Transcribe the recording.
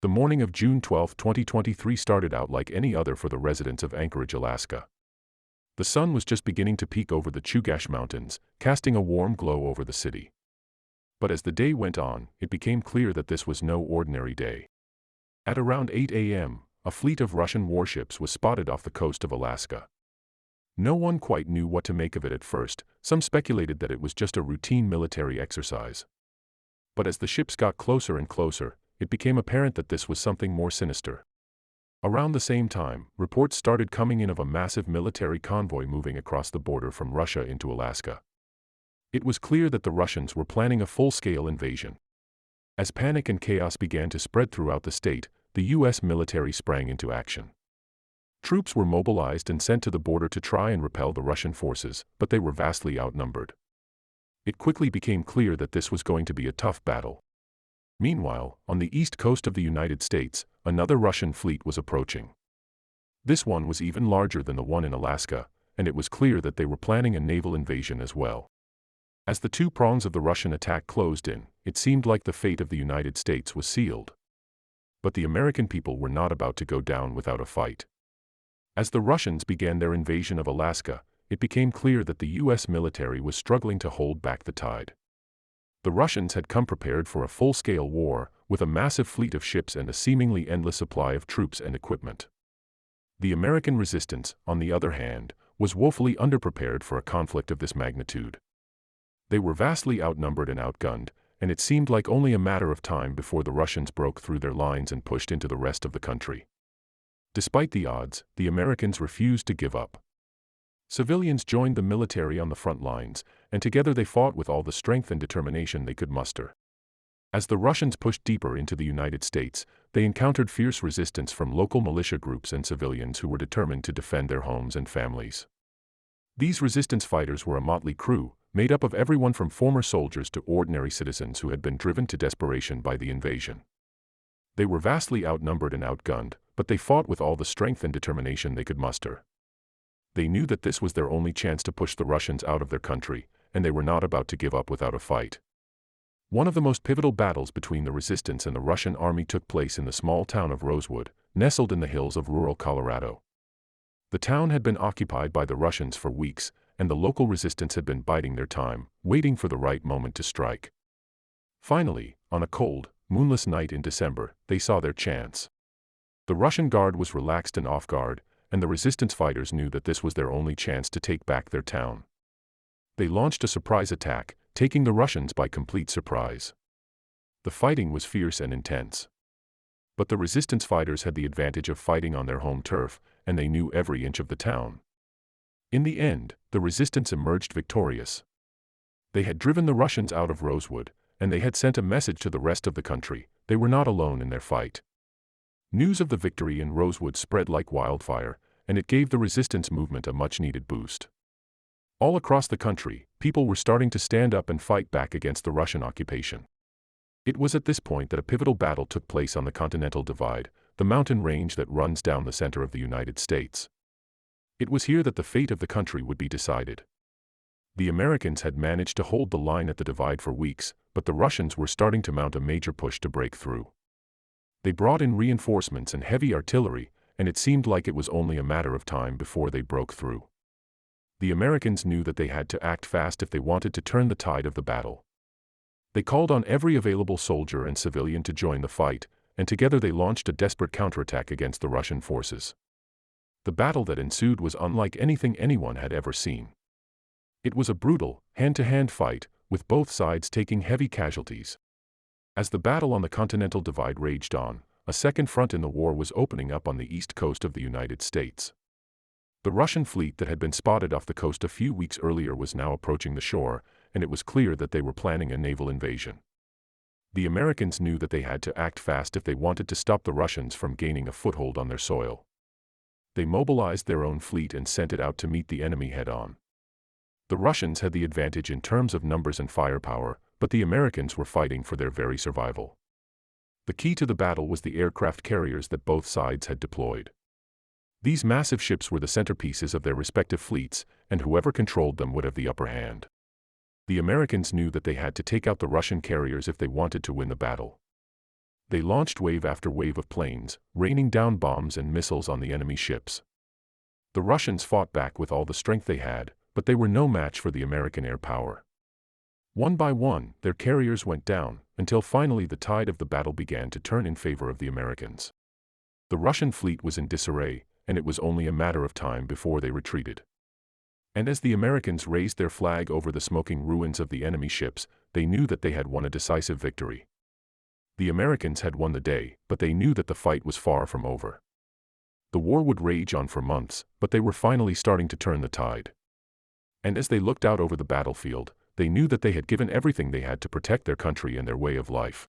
The morning of June 12, 2023 started out like any other for the residents of Anchorage, Alaska. The sun was just beginning to peek over the Chugach Mountains, casting a warm glow over the city. But as the day went on, it became clear that this was no ordinary day. At around 8 a.m., a fleet of Russian warships was spotted off the coast of Alaska. No one quite knew what to make of it at first. Some speculated that it was just a routine military exercise. But as the ships got closer and closer, it became apparent that this was something more sinister. Around the same time, reports started coming in of a massive military convoy moving across the border from Russia into Alaska. It was clear that the Russians were planning a full-scale invasion. As panic and chaos began to spread throughout the state, the U.S. military sprang into action. Troops were mobilized and sent to the border to try and repel the Russian forces, but they were vastly outnumbered. It quickly became clear that this was going to be a tough battle. Meanwhile, on the east coast of the United States, another Russian fleet was approaching. This one was even larger than the one in Alaska, and it was clear that they were planning a naval invasion as well. As the two prongs of the Russian attack closed in, it seemed like the fate of the United States was sealed. But the American people were not about to go down without a fight. As the Russians began their invasion of Alaska, it became clear that the U.S. military was struggling to hold back the tide. The Russians had come prepared for a full-scale war, with a massive fleet of ships and a seemingly endless supply of troops and equipment. The American resistance, on the other hand, was woefully underprepared for a conflict of this magnitude. They were vastly outnumbered and outgunned, and it seemed like only a matter of time before the Russians broke through their lines and pushed into the rest of the country. Despite the odds, the Americans refused to give up. Civilians joined the military on the front lines, and together they fought with all the strength and determination they could muster. As the Russians pushed deeper into the United States, they encountered fierce resistance from local militia groups and civilians who were determined to defend their homes and families. These resistance fighters were a motley crew, made up of everyone from former soldiers to ordinary citizens who had been driven to desperation by the invasion. They were vastly outnumbered and outgunned, but they fought with all the strength and determination they could muster. They knew that this was their only chance to push the Russians out of their country, and they were not about to give up without a fight. One of the most pivotal battles between the resistance and the Russian army took place in the small town of Rosewood, nestled in the hills of rural Colorado. The town had been occupied by the Russians for weeks, and the local resistance had been biding their time, waiting for the right moment to strike. Finally, on a cold, moonless night in December, they saw their chance. The Russian guard was relaxed and off guard, and the resistance fighters knew that this was their only chance to take back their town. They launched a surprise attack, taking the Russians by complete surprise. The fighting was fierce and intense. But the resistance fighters had the advantage of fighting on their home turf, and they knew every inch of the town. In the end, the resistance emerged victorious. They had driven the Russians out of Rosewood, and they had sent a message to the rest of the country: they were not alone in their fight. News of the victory in Rosewood spread like wildfire, and it gave the resistance movement a much-needed boost. All across the country, people were starting to stand up and fight back against the Russian occupation. It was at this point that a pivotal battle took place on the Continental Divide, the mountain range that runs down the center of the United States. It was here that the fate of the country would be decided. The Americans had managed to hold the line at the divide for weeks, but the Russians were starting to mount a major push to break through. They brought in reinforcements and heavy artillery, and it seemed like it was only a matter of time before they broke through. The Americans knew that they had to act fast if they wanted to turn the tide of the battle. They called on every available soldier and civilian to join the fight, and together they launched a desperate counterattack against the Russian forces. The battle that ensued was unlike anything anyone had ever seen. It was a brutal, hand-to-hand fight, with both sides taking heavy casualties. As the battle on the Continental Divide raged on, a second front in the war was opening up on the east coast of the United States. The Russian fleet that had been spotted off the coast a few weeks earlier was now approaching the shore, and it was clear that they were planning a naval invasion. The Americans knew that they had to act fast if they wanted to stop the Russians from gaining a foothold on their soil. They mobilized their own fleet and sent it out to meet the enemy head-on. The Russians had the advantage in terms of numbers and firepower, but the Americans were fighting for their very survival. The key to the battle was the aircraft carriers that both sides had deployed. These massive ships were the centerpieces of their respective fleets, and whoever controlled them would have the upper hand. The Americans knew that they had to take out the Russian carriers if they wanted to win the battle. They launched wave after wave of planes, raining down bombs and missiles on the enemy ships. The Russians fought back with all the strength they had, but they were no match for the American air power. One by one, their carriers went down, until finally the tide of the battle began to turn in favor of the Americans. The Russian fleet was in disarray, and it was only a matter of time before they retreated. And as the Americans raised their flag over the smoking ruins of the enemy ships, they knew that they had won a decisive victory. The Americans had won the day, but they knew that the fight was far from over. The war would rage on for months, but they were finally starting to turn the tide. And as they looked out over the battlefield, they knew that they had given everything they had to protect their country and their way of life.